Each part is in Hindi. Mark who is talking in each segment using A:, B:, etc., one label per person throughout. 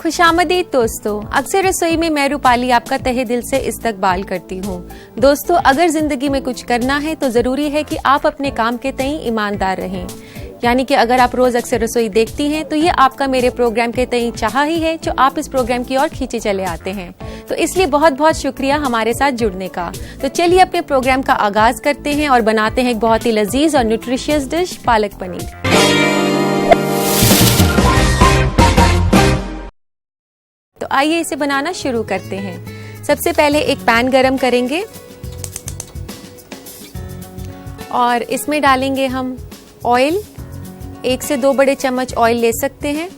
A: खुशामदीद दोस्तों, अक्सर रसोई में मैं रूपाली आपका तहे दिल से इस्तकबाल करती हूँ। दोस्तों, अगर जिंदगी में कुछ करना है तो जरूरी है कि आप अपने काम के तई ईमानदार रहें। यानी कि अगर आप रोज अक्सर रसोई देखती हैं तो ये आपका मेरे प्रोग्राम के तई चाह ही है जो आप इस प्रोग्राम की ओर खींचे चले आते हैं। तो इसलिए बहुत बहुत शुक्रिया हमारे साथ जुड़ने का। तो चलिए अपने प्रोग्राम का आगाज करते हैं और बनाते हैं एक बहुत ही लजीज और न्यूट्रिशियस डिश, पालक पनीर। तो आइए इसे बनाना शुरू करते हैं। सबसे पहले एक पैन गरम करेंगे और इसमें डालेंगे हम ऑयल। 1 से 2 बड़े चम्मच ऑयल ले सकते हैं।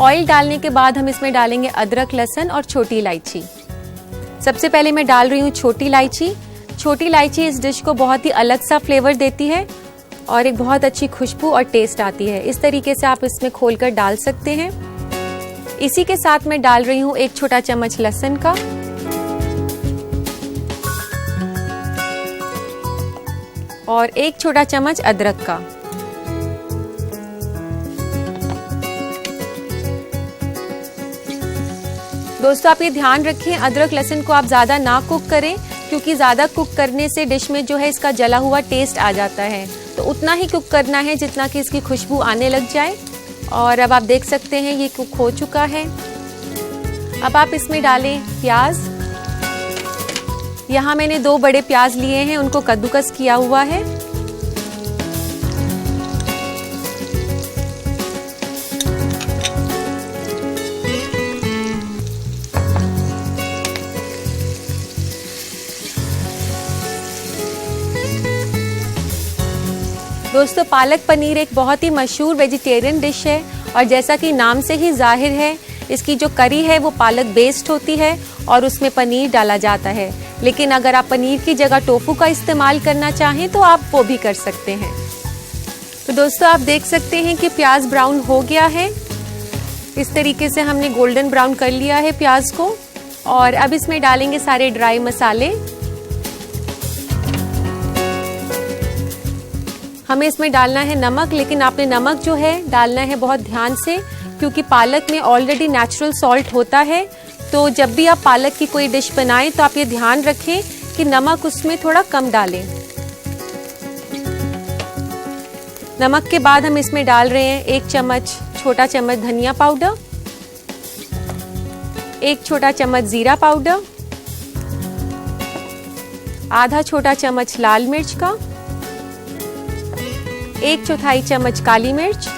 A: ऑयल डालने के बाद हम इसमें डालेंगे अदरक, लहसुन और छोटी इलायची। सबसे पहले मैं डाल रही हूँ छोटी इलायची। छोटी इलायची इस डिश को बहुत ही अलग सा फ्लेवर देती है और एक बहुत अच्छी खुशबू और टेस्ट आती है। इस तरीके से आप इसमें खोलकर डाल सकते हैं। इसी के साथ मैं डाल रही हूँ 1 छोटा चम्मच लहसुन का और 1 छोटा चम्मच अदरक का। दोस्तों, आप ये ध्यान रखें, अदरक लहसुन को आप ज्यादा ना कुक करें, क्योंकि ज्यादा कुक करने से डिश में जो है इसका जला हुआ टेस्ट आ जाता है। तो उतना ही कुक करना है जितना कि इसकी खुशबू आने लग जाए। और अब आप देख सकते हैं ये कुक हो चुका है। अब आप इसमें डालें प्याज। यहाँ मैंने 2 बड़े प्याज लिए हैं, उनको कद्दूकस किया हुआ है। दोस्तों, पालक पनीर एक बहुत ही मशहूर वेजिटेरियन डिश है और जैसा कि नाम से ही जाहिर है, इसकी जो करी है वो पालक बेस्ड होती है और उसमें पनीर डाला जाता है। लेकिन अगर आप पनीर की जगह टोफू का इस्तेमाल करना चाहें तो आप वो भी कर सकते हैं। तो दोस्तों, आप देख सकते हैं कि प्याज ब्राउन हो गया है। इस तरीके से हमने गोल्डन ब्राउन कर लिया है प्याज को। और अब इसमें डालेंगे सारे ड्राई मसाले। हमें इसमें डालना है नमक, लेकिन आपने नमक जो है डालना है बहुत ध्यान से, क्योंकि पालक में ऑलरेडी नेचुरल सॉल्ट होता है। तो जब भी आप पालक की कोई डिश बनाएं तो आप ये ध्यान रखें कि नमक उसमें थोड़ा कम डालें। नमक के बाद हम इसमें डाल रहे हैं 1 छोटा चम्मच धनिया पाउडर, 1 छोटा चम्मच जीरा पाउडर, आधा छोटा चम्मच लाल मिर्च का, 1/4 चम्मच काली मिर्च।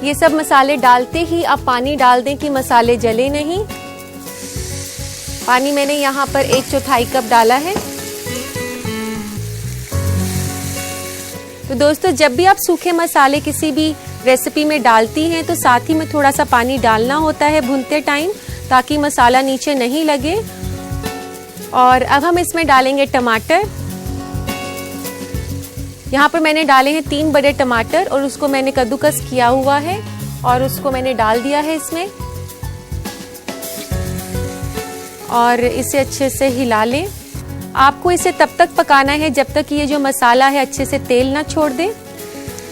A: ये सब मसाले डालते ही आप पानी डाल दें कि मसाले जले नहीं। पानी मैंने यहाँ पर 1/4 कप डाला है। तो दोस्तों, जब भी आप सूखे मसाले किसी भी रेसिपी में डालती हैं तो साथ ही में थोड़ा सा पानी डालना होता है भूनते टाइम, ताकि मसाला नीचे नहीं लगे। और अब हम इसमें डालेंगे टमाटर। यहाँ पर मैंने डाले हैं 3 बड़े टमाटर और उसको मैंने कद्दूकस किया हुआ है और उसको मैंने डाल दिया है इसमें। और इसे अच्छे से हिला लें। आपको इसे तब तक पकाना है जब तक ये जो मसाला है अच्छे से तेल ना छोड़ दे।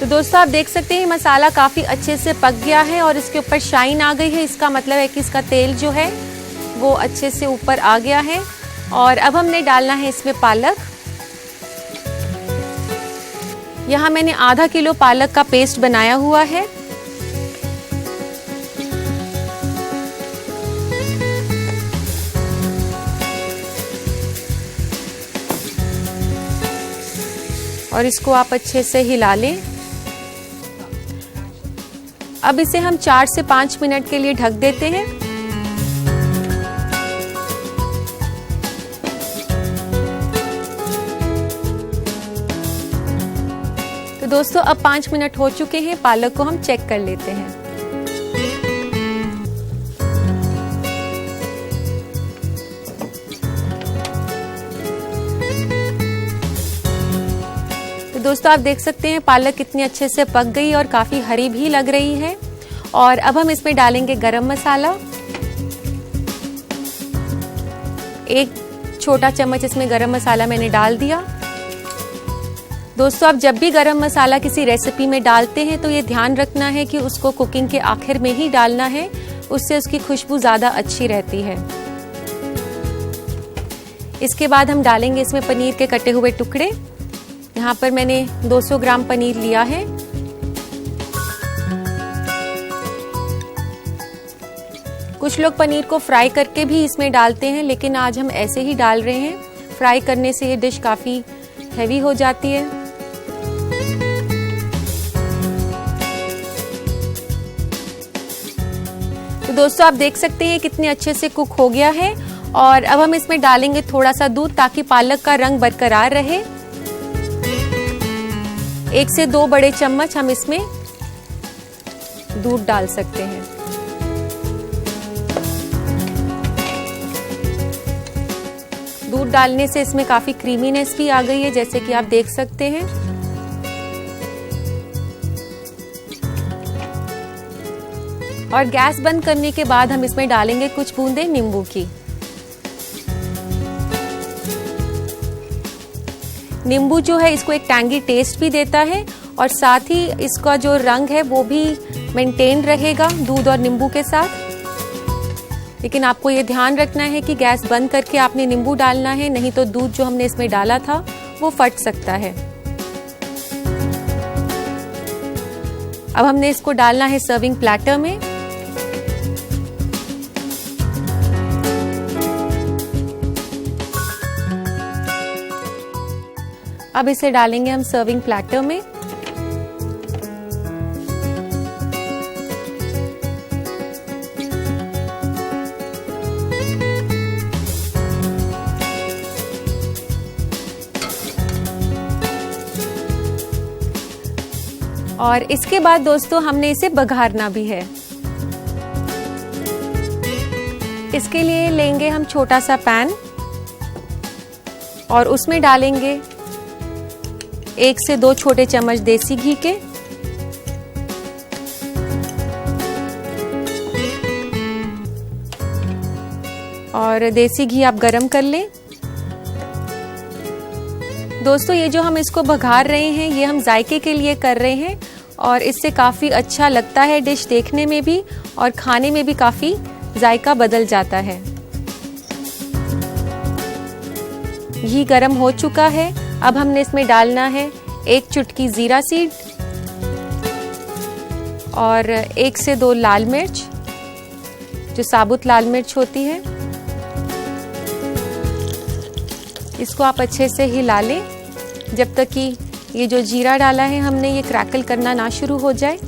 A: तो दोस्तों, आप देख सकते हैं मसाला काफ़ी अच्छे से पक गया है और इसके ऊपर शाइन आ गई है। इसका मतलब है कि इसका तेल जो है वो अच्छे से ऊपर आ गया है। और अब हमने डालना है इसमें पालक। यहाँ मैंने आधा किलो पालक का पेस्ट बनाया हुआ है। और इसको आप अच्छे से हिला लें। अब इसे हम 4 से 5 मिनट के लिए ढक देते हैं। तो दोस्तों, अब 5 मिनट हो चुके हैं। पालक को हम चेक कर लेते हैं। तो दोस्तों, आप देख सकते हैं पालक कितनी अच्छे से पक गई और काफी हरी भी लग रही है। और अब हम इसमें डालेंगे गरम मसाला। 1 छोटा चम्मच इसमें गरम मसाला मैंने डाल दिया। दोस्तों, आप जब भी गरम मसाला किसी रेसिपी में डालते हैं तो ये ध्यान रखना है कि उसको कुकिंग के आखिर में ही डालना है, उससे उसकी खुशबू ज़्यादा अच्छी रहती है। इसके बाद हम डालेंगे इसमें पनीर के कटे हुए टुकड़े। यहाँ पर मैंने 200 ग्राम पनीर लिया है। कुछ लोग पनीर को फ्राई करके भी इसमें डालते हैं, लेकिन आज हम ऐसे ही डाल रहे हैं। फ्राई करने से ये डिश काफ़ी हैवी हो जाती है। तो दोस्तों, आप देख सकते हैं कितने अच्छे से कुक हो गया है। और अब हम इसमें डालेंगे थोड़ा सा दूध ताकि पालक का रंग बरकरार रहे। 1 से 2 बड़े चम्मच हम इसमें दूध डाल सकते हैं। दूध डालने से इसमें काफी क्रीमीनेस भी आ गई है, जैसे कि आप देख सकते हैं। और गैस बंद करने के बाद हम इसमें डालेंगे कुछ बूंदे नींबू की। नींबू जो है इसको एक टैंगी टेस्ट भी देता है और साथ ही इसका जो रंग है वो भी मेंटेन रहेगा दूध और नींबू के साथ। लेकिन आपको ये ध्यान रखना है कि गैस बंद करके आपने नींबू डालना है, नहीं तो दूध जो हमने इसमें डाला था वो फट सकता है। अब हमने इसको डालना है सर्विंग प्लेटर में। अब इसे डालेंगे हम सर्विंग प्लेटर में। और इसके बाद दोस्तों हमने इसे बघारना भी है। इसके लिए लेंगे हम छोटा सा पैन और उसमें डालेंगे 1 से 2 छोटे चम्मच देसी घी के। और देसी घी आप गरम कर लें। दोस्तों, ये जो हम इसको बघार रहे हैं ये हम जायके के लिए कर रहे हैं और इससे काफ़ी अच्छा लगता है डिश देखने में भी और खाने में भी काफ़ी जायका बदल जाता है। घी गरम हो चुका है। अब हमने इसमें डालना है 1 चुटकी जीरा सीड और 1 से 2 लाल मिर्च, जो साबुत लाल मिर्च होती है। इसको आप अच्छे से हिला लें जब तक कि ये जो जीरा डाला है हमने ये क्रैकल करना ना शुरू हो जाए।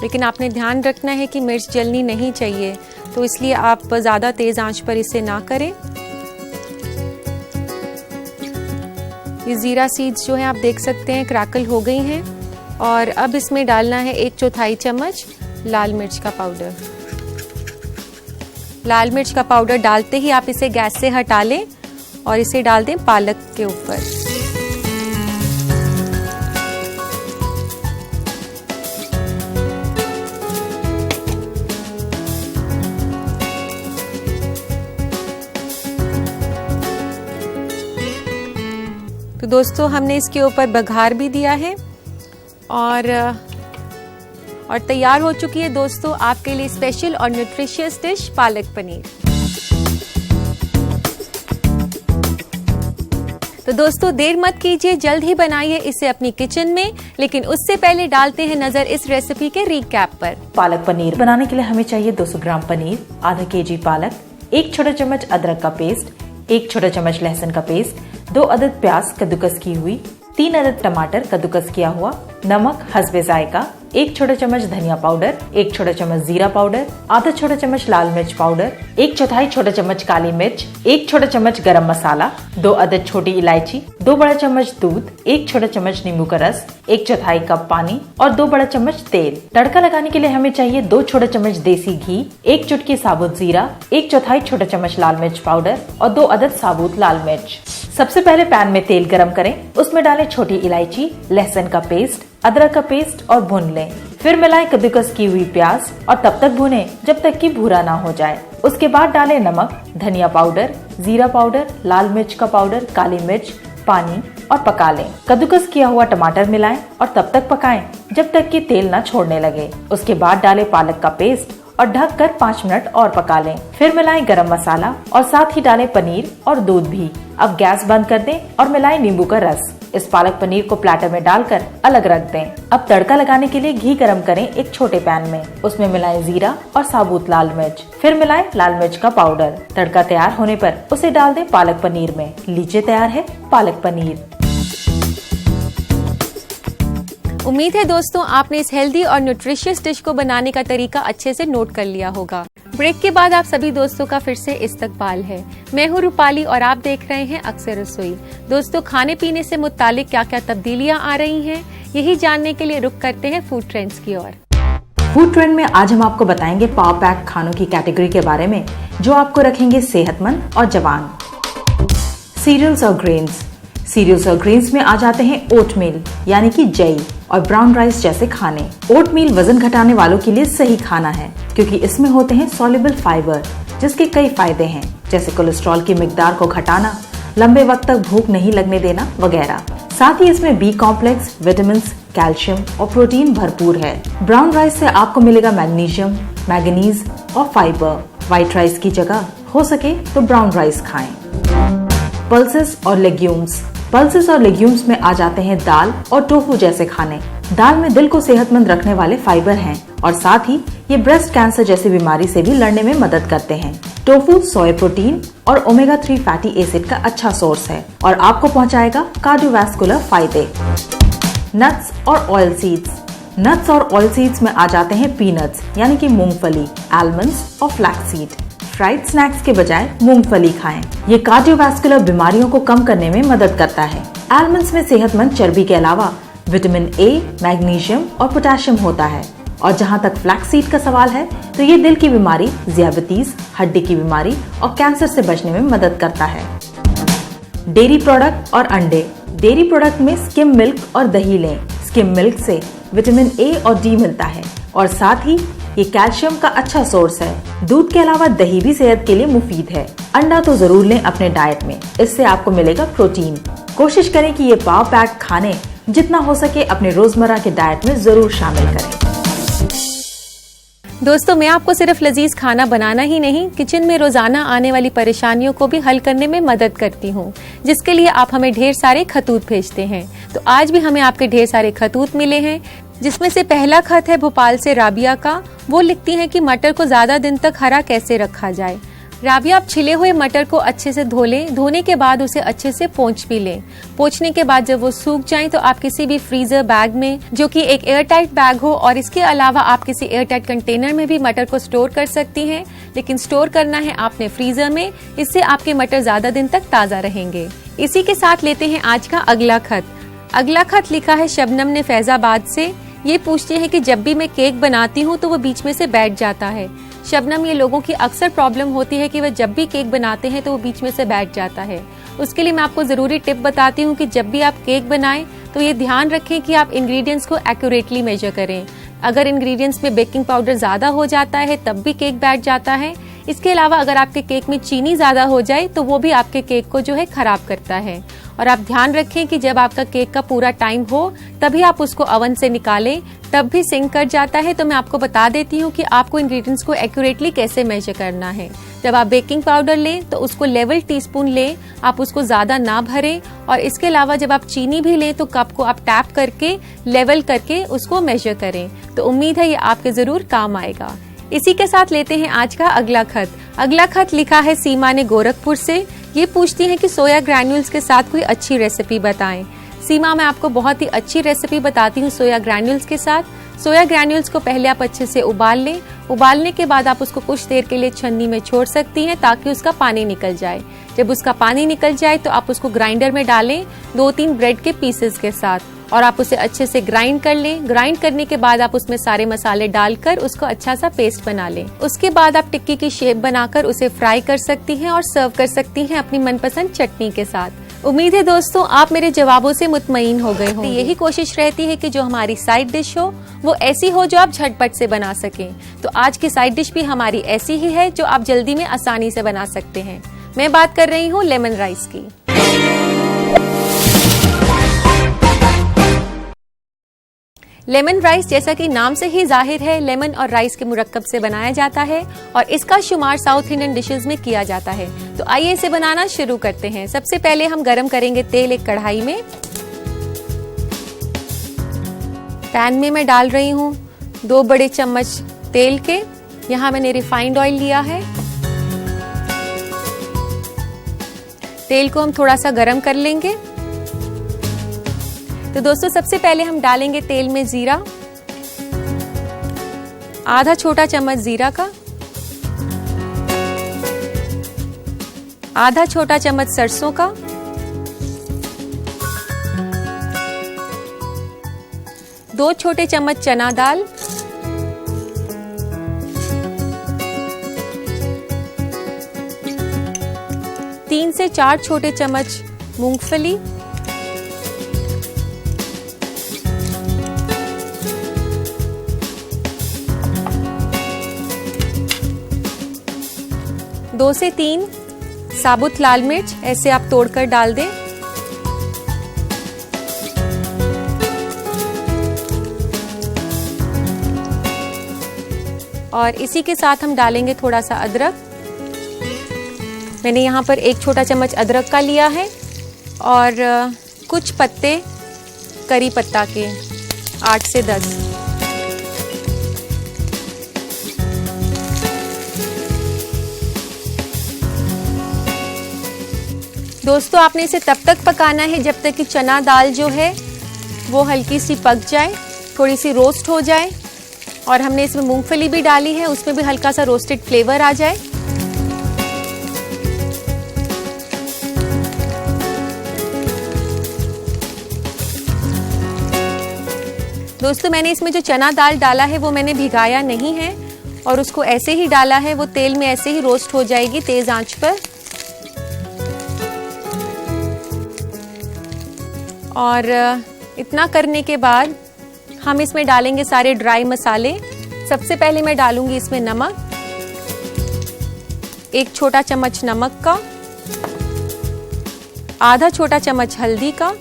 A: लेकिन आपने ध्यान रखना है कि मिर्च जलनी नहीं चाहिए, तो इसलिए आप ज़्यादा तेज़ आंच पर इसे ना करें। ये जीरा सीड्स जो है आप देख सकते हैं क्रैकल हो गई हैं। और अब इसमें डालना है 1/4 चम्मच लाल मिर्च का पाउडर। लाल मिर्च का पाउडर डालते ही आप इसे गैस से हटा लें और इसे डाल दें पालक के ऊपर। तो दोस्तों, हमने इसके ऊपर बघार भी दिया है और तैयार हो चुकी है दोस्तों आपके लिए स्पेशल और न्यूट्रिशियस डिश पालक पनीर। तो दोस्तों, देर मत कीजिए, जल्द ही बनाइए इसे अपनी किचन में। लेकिन उससे पहले डालते हैं नजर इस रेसिपी के रिकैप पर।
B: पालक पनीर बनाने के लिए हमें चाहिए 200 ग्राम पनीर, आधा केजी पालक, 1 छोटा चम्मच अदरक का पेस्ट, 1 छोटा चम्मच लहसुन का पेस्ट, 2 अदद प्याज कद्दूकस की हुई, 3 अदद टमाटर कद्दूकस किया हुआ, नमक हस्बे जायका, 1 छोटा चम्मच धनिया पाउडर, 1 छोटा चम्मच जीरा पाउडर, आधा छोटा चम्मच लाल मिर्च पाउडर, 1/4 छोटा चम्मच काली मिर्च, 1 छोटा चम्मच गरम मसाला, 2 अदद छोटी इलायची, 2 बड़ा चम्मच दूध, 1 छोटा चम्मच नींबू का रस, 1/4 कप पानी और 2 बड़ा चम्मच तेल। तड़का लगाने के लिए हमें चाहिए 2 छोटा चम्मच देसी घी, 1 चुटकी साबुत जीरा, 1/4 छोटा चम्मच लाल मिर्च पाउडर और 2 अदद साबुत लाल मिर्च। सबसे पहले पैन में तेल गरम करें, उसमें डालें छोटी इलायची, लहसुन का पेस्ट, अदरक का पेस्ट और भून लें। फिर मिलाएं कद्दूकस की हुई प्याज और तब तक भूनें जब तक कि भूरा ना हो जाए। उसके बाद डालें नमक, धनिया पाउडर, जीरा पाउडर, लाल मिर्च का पाउडर, काली मिर्च, पानी और पका लें। कद्दूकस किया हुआ टमाटर मिलाएं और तब तक पकाएं जब तक कि तेल न छोड़ने लगे। उसके बाद डालें पालक का पेस्ट और ढककर 5 मिनट और पका लें। फिर मिलाएं गरम मसाला और साथ ही डालें पनीर और दूध भी। अब गैस बंद कर दें और मिलाएं नींबू का रस। इस पालक पनीर को प्लेटर में डालकर अलग रख दें। अब तड़का लगाने के लिए घी गरम करें एक छोटे पैन में। उसमें मिलाएं जीरा और साबुत लाल मिर्च। फिर मिलाएं लाल मिर्च का पाउडर। तड़का तैयार होने पर उसे डाल दें पालक पनीर में। लीजिए तैयार है पालक पनीर।
A: उम्मीद है दोस्तों आपने इस हेल्दी और न्यूट्रिशियस डिश को बनाने का तरीका अच्छे से नोट कर लिया होगा। ब्रेक के बाद आप सभी दोस्तों का फिर से इस्तकबाल है। मैं हूँ रूपाली और आप देख रहे हैं अक्सर रसोई। दोस्तों, खाने पीने से मुतालिक क्या क्या तब्दीलियाँ आ रही हैं, यही जानने के लिए रुक करते हैं फूड ट्रेंड्स की ओर।
B: फूड ट्रेंड में आज हम आपको बताएंगे पावर पैक खानों की कैटेगरी के बारे में, जो आपको रखेंगे सेहतमंद और जवान। सीरियल्स और ग्रेन्स। सीरियल्स और ग्रेन्स में आ जाते हैं ओटमील यानी कि जई और ब्राउन राइस जैसे खाने। ओटमील वजन घटाने वालों के लिए सही खाना है, क्योंकि इसमें होते हैं सॉल्युबल फाइबर, जिसके कई फायदे हैं, जैसे कोलेस्ट्रॉल की मिकदार को घटाना, लंबे वक्त तक भूख नहीं लगने देना वगैरह। साथ ही इसमें बी कॉम्प्लेक्स, विटामिन, कैल्शियम और प्रोटीन भरपूर है। ब्राउन राइस से आपको मिलेगा मैग्नीशियम, मैंगनीज और फाइबर। व्हाइट राइस की जगह हो सके तो ब्राउन राइस खाएं। पल्सेस और लेग्यूम्स। पल्सेस और लेग्यूम्स में आ जाते हैं दाल और टोफू जैसे खाने। दाल में दिल को सेहतमंद रखने वाले फाइबर हैं और साथ ही ये ब्रेस्ट कैंसर जैसी बीमारी से भी लड़ने में मदद करते हैं। टोफू सोया प्रोटीन और ओमेगा 3 फैटी एसिड का अच्छा सोर्स है और आपको पहुंचाएगा कार्डियोवैस्कुलर फायदे। नट्स और ऑयल सीड्स। नट्स और ऑयल सीड्स में आ जाते हैं पीनट्स यानी कि मूंगफली, आलमंड्स और फ्लैक्स सीड। फ्राइड स्नैक्स के बजाय मूंगफली खाएं। ये कार्डियोवैस्कुलर बीमारियों को कम करने में मदद करता है। आलमंड्स में सेहतमंद चर्बी के अलावा विटामिन ए, मैग्नीशियम और पोटेशियम होता है। और जहां तक फ्लैक्स सीड का सवाल है, तो ये दिल की बीमारी, ज़ियाबतीस, हड्डी की बीमारी और कैंसर से बचने में मदद करता है। डेयरी प्रोडक्ट और अंडे। डेयरी प्रोडक्ट में स्किम मिल्क और दही लें। स्किम मिल्क से विटामिन ए और डी मिलता है और साथ ही ये कैल्शियम का अच्छा सोर्स है। दूध के अलावा दही भी सेहत के लिए मुफीद है। अंडा तो जरूर लें अपने डाइट में, इससे आपको मिलेगा प्रोटीन। कोशिश करें कि ये पावर पैक खाने जितना हो सके अपने रोजमर्रा के डाइट में जरूर शामिल करें।
A: दोस्तों, मैं आपको सिर्फ लजीज खाना बनाना ही नहीं, किचन में रोजाना आने वाली परेशानियों को भी हल करने में मदद करती हूँ, जिसके लिए आप हमें ढेर सारे खतूत भेजते हैं। तो आज भी हमें आपके ढेर सारे खतूत मिले हैं, जिसमें से पहला खत है भोपाल से राबिया का। वो लिखती हैं कि मटर को ज्यादा दिन तक हरा कैसे रखा जाए। राबिया, आप छिले हुए मटर को अच्छे से धो लें। धोने के बाद उसे अच्छे से पोंछ भी लें। पोंछने के बाद जब वो सूख जाएं तो आप किसी भी फ्रीजर बैग में, जो कि एक एयरटाइट बैग हो, और इसके अलावा आप किसी एयरटाइट कंटेनर में भी मटर को स्टोर कर सकती हैं, लेकिन स्टोर करना है आपने फ्रीजर में। इससे आपके मटर ज्यादा दिन तक ताजा रहेंगे। इसी के साथ लेते हैं आज का अगला खत। अगला खत लिखा है शबनम ने फैजाबाद से। ये पूछते हैं कि जब भी मैं केक बनाती हूँ तो वो बीच में से बैठ जाता है। शबनम, ये लोगों की अक्सर प्रॉब्लम होती है कि वह जब भी केक बनाते हैं तो वो बीच में से बैठ जाता है। उसके लिए मैं आपको जरूरी टिप बताती हूँ कि जब भी आप केक बनाएं तो ये ध्यान रखें कि आप इंग्रेडिएंट्स को एक्यूरेटली मेजर करें। अगर इंग्रेडिएंट्स में बेकिंग पाउडर ज्यादा हो जाता है तब भी केक बैठ जाता है। इसके अलावा अगर आपके केक में चीनी ज्यादा हो जाए तो वो भी आपके केक को जो है खराब करता है। और आप ध्यान रखें कि जब आपका केक का पूरा टाइम हो तभी आप उसको ओवन से निकालें, तब भी सिंक कर जाता है। तो मैं आपको बता देती हूँ कि आपको इंग्रेडिएंट्स को एक्यूरेटली कैसे मेजर करना है। जब आप बेकिंग पाउडर लें तो उसको लेवल टीस्पून लें, आप उसको ज्यादा ना भरें। और इसके अलावा जब आप चीनी भी लें तो कप को आप टैप करके लेवल करके उसको मेजर करें। तो उम्मीद है ये आपके जरूर काम आएगा। इसी के साथ लेते हैं आज का अगला खत। अगला खत लिखा है सीमा ने गोरखपुर से। ये पूछती हैं कि सोया ग्रैन्यूल्स के साथ कोई अच्छी रेसिपी बताएं। सीमा, मैं आपको बहुत ही अच्छी रेसिपी बताती हूँ सोया ग्रैन्यूल्स के साथ। सोया ग्रैन्यूल्स को पहले आप अच्छे से उबाल लें। उबालने के बाद आप उसको कुछ देर के लिए छन्नी में छोड़ सकती हैं ताकि उसका पानी निकल जाए। जब उसका पानी निकल जाए तो आप उसको ग्राइंडर में डालें 2-3 ब्रेड के पीसेस के साथ, और आप उसे अच्छे से ग्राइंड कर लें। ग्राइंड करने के बाद आप उसमें सारे मसाले डालकर उसको अच्छा सा पेस्ट बना लें। उसके बाद आप टिक्की की शेप बनाकर उसे फ्राई कर सकती हैं और सर्व कर सकती हैं अपनी मनपसंद चटनी के साथ। उम्मीद है दोस्तों आप मेरे जवाबों से मुतमईन हो गए होंगे। यही कोशिश रहती है कि जो हमारी साइड डिश हो वो ऐसी हो जो आप झटपट से बना सकें। तो आज की साइड डिश भी हमारी ऐसी ही है जो आप जल्दी में आसानी से बना सकते हैं। मैं बात कर रही हूँ लेमन राइस की। लेमन राइस जैसा कि नाम से ही जाहिर है लेमन और राइस के मुरक्कब से बनाया जाता है और इसका शुमार साउथ इंडियन डिशेस में किया जाता है। तो आइए इसे बनाना शुरू करते हैं। सबसे पहले हम गरम करेंगे तेल एक कढ़ाई में। पैन में मैं डाल रही हूँ 2 बड़े चम्मच तेल के। यहाँ मैंने रिफाइंड ऑयल लिया है। तेल को हम थोड़ा सा गरम कर लेंगे। तो दोस्तों सबसे पहले हम डालेंगे तेल में जीरा, आधा छोटा चम्मच जीरा का, आधा छोटा चम्मच सरसों का, दो छोटे चम्मच चना दाल, तीन से 4 छोटे चम्मच मूंगफली, 2 से 3 साबुत लाल मिर्च ऐसे आप तोड़कर डाल दें। और इसी के साथ हम डालेंगे थोड़ा सा अदरक। मैंने यहाँ पर 1 छोटा चम्मच अदरक का लिया है और कुछ पत्ते करी पत्ता के 8 से 10। दोस्तों आपने इसे तब तक पकाना है जब तक कि चना दाल जो है वो हल्की सी पक जाए, थोड़ी सी रोस्ट हो जाए। और हमने इसमें मूंगफली भी डाली है, उसमें भी हल्का सा रोस्टेड फ्लेवर आ जाए। दोस्तों मैंने इसमें जो चना दाल डाला है वो मैंने भिगाया नहीं है और उसको ऐसे ही डाला है। वो तेल में ऐसे ही रोस्ट हो जाएगी तेज आंच पर। और इतना करने के बाद हम इसमें डालेंगे सारे ड्राई मसाले। सबसे पहले मैं डालूंगी इसमें नमक, 1 छोटा चम्मच नमक का, आधा छोटा चम्मच हल्दी का,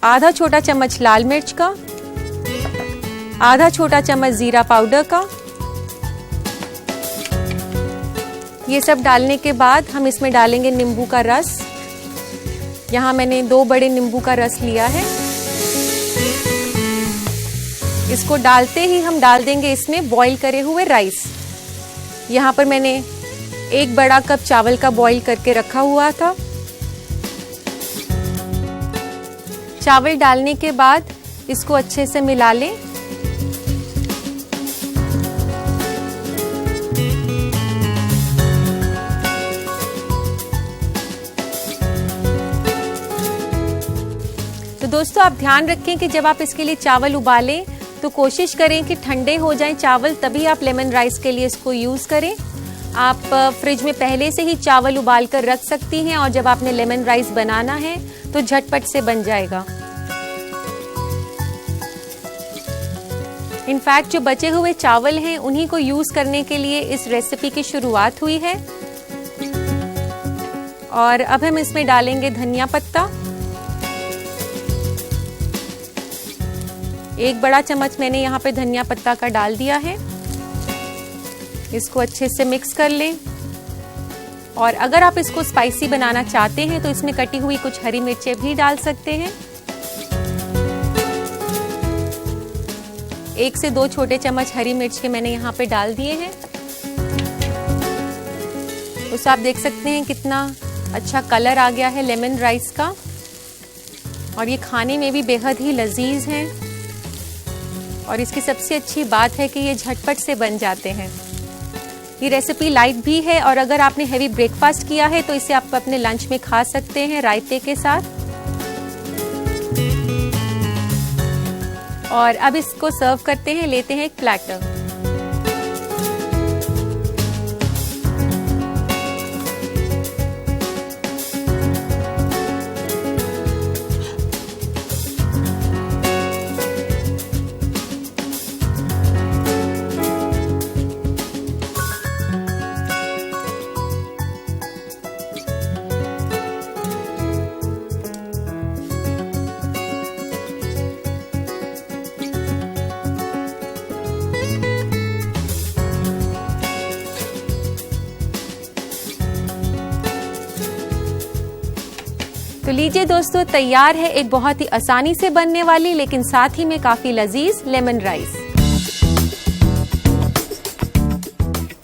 A: आधा छोटा चम्मच लाल मिर्च का, आधा छोटा चम्मच जीरा पाउडर का। ये सब डालने के बाद हम इसमें डालेंगे नींबू का रस। यहाँ मैंने 2 बड़े नींबू का रस लिया है। इसको डालते ही हम डाल देंगे इसमें बॉईल करे हुए राइस। यहाँ पर मैंने 1 बड़ा कप चावल का बॉईल करके रखा हुआ था। चावल डालने के बाद इसको अच्छे से मिला लें। तो दोस्तों आप ध्यान रखें कि जब आप इसके लिए चावल उबालें तो कोशिश करें कि ठंडे हो जाएं चावल, तभी आप लेमन राइस के लिए इसको यूज़ करें। आप फ्रिज में पहले से ही चावल उबाल कर रख सकती हैं और जब आपने लेमन राइस बनाना है तो झटपट से बन जाएगा। इनफैक्ट जो बचे हुए चावल हैं उन्हीं को यूज़ करने के लिए इस रेसिपी की शुरुआत हुई है। और अब हम इसमें डालेंगे धनिया पत्ता। 1 बड़ा चम्मच मैंने यहाँ पे धनिया पत्ता का डाल दिया है। इसको अच्छे से मिक्स कर लें। और अगर आप इसको स्पाइसी बनाना चाहते हैं तो इसमें कटी हुई कुछ हरी मिर्चें भी डाल सकते हैं। 1 से 2 छोटे चम्मच हरी मिर्च के मैंने यहाँ पे डाल दिए हैं। उसे आप देख सकते हैं कितना अच्छा कलर आ गया है लेमन राइस का। और ये खाने में भी बेहद ही लजीज हैं। और इसकी सबसे अच्छी बात है कि ये झटपट से बन जाते हैं। ये रेसिपी लाइट भी है और अगर आपने हेवी ब्रेकफास्ट किया है तो इसे आप अपने लंच में खा सकते हैं रायते के साथ। और अब इसको सर्व करते हैं, लेते हैं एक प्लेटर। तो लीजिए दोस्तों, तैयार है एक बहुत ही आसानी से बनने वाली लेकिन साथ ही में काफी लजीज लेमन राइस।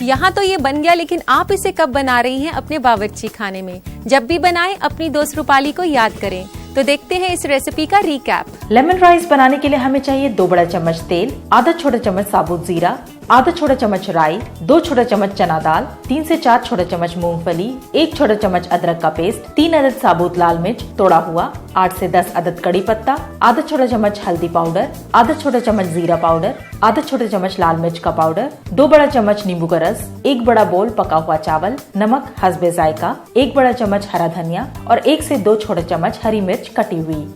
A: यहाँ तो ये बन गया, लेकिन आप इसे कब बना रही हैं अपने बावर्ची खाने में? जब भी बनाएं अपनी दोस्त रूपाली को याद करें। तो देखते हैं इस रेसिपी का रिकैप।
B: लेमन राइस बनाने के लिए हमें चाहिए 2 बड़ा चम्मच तेल, आधा छोटा चम्मच साबुत जीरा, आधा छोटा चम्मच राई, 2 छोटा चम्मच चना दाल, 3 से 4 छोटा चम्मच मूंगफली, 1 छोटा चम्मच अदरक का पेस्ट, 3 अदद साबुत लाल मिर्च तोड़ा हुआ, 8 से 10 अदद कड़ी पत्ता, आधा छोटा चम्मच हल्दी पाउडर, आधा छोटा चम्मच जीरा पाउडर, आधा छोटा चम्मच लाल मिर्च का पाउडर, 2 बड़ा चम्मच नींबू का रस, 1 बड़ा बोल पका हुआ चावल, नमक हस्बे जायका, 1 बड़ा चम्मच हरा धनिया और 1 से 2 छोटे चम्मच हरी मिर्च कटी हुई।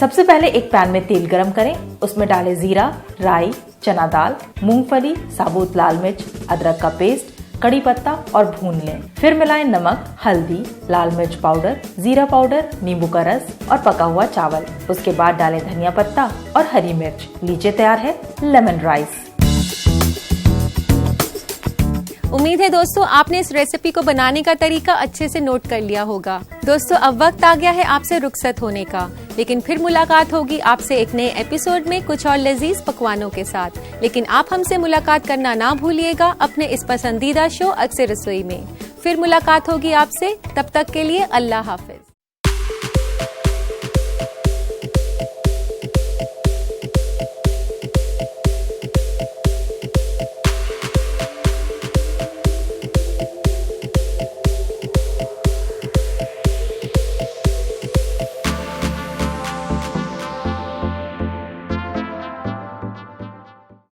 B: सबसे पहले एक पैन में तेल गरम करें, उसमें डालें जीरा, राई, चना दाल, मूंगफली, साबुत लाल मिर्च, अदरक का पेस्ट, कड़ी पत्ता और भून लें। फिर मिलाएं नमक, हल्दी, लाल मिर्च पाउडर, जीरा पाउडर, नींबू का रस और पका हुआ चावल। उसके बाद डालें धनिया पत्ता और हरी मिर्च। लीजिए तैयार है लेमन राइस।
A: उम्मीद है दोस्तों आपने इस रेसिपी को बनाने का तरीका अच्छे से नोट कर लिया होगा। दोस्तों अब वक्त आ गया है आपसे रुखसत होने का, लेकिन फिर मुलाकात होगी आपसे एक नए एपिसोड में कुछ और लजीज पकवानों के साथ। लेकिन आप हमसे मुलाकात करना ना भूलिएगा अपने इस पसंदीदा शो अक्सर रसोई में। फिर मुलाकात होगी आपसे, तब तक के लिए अल्लाह हाफिज।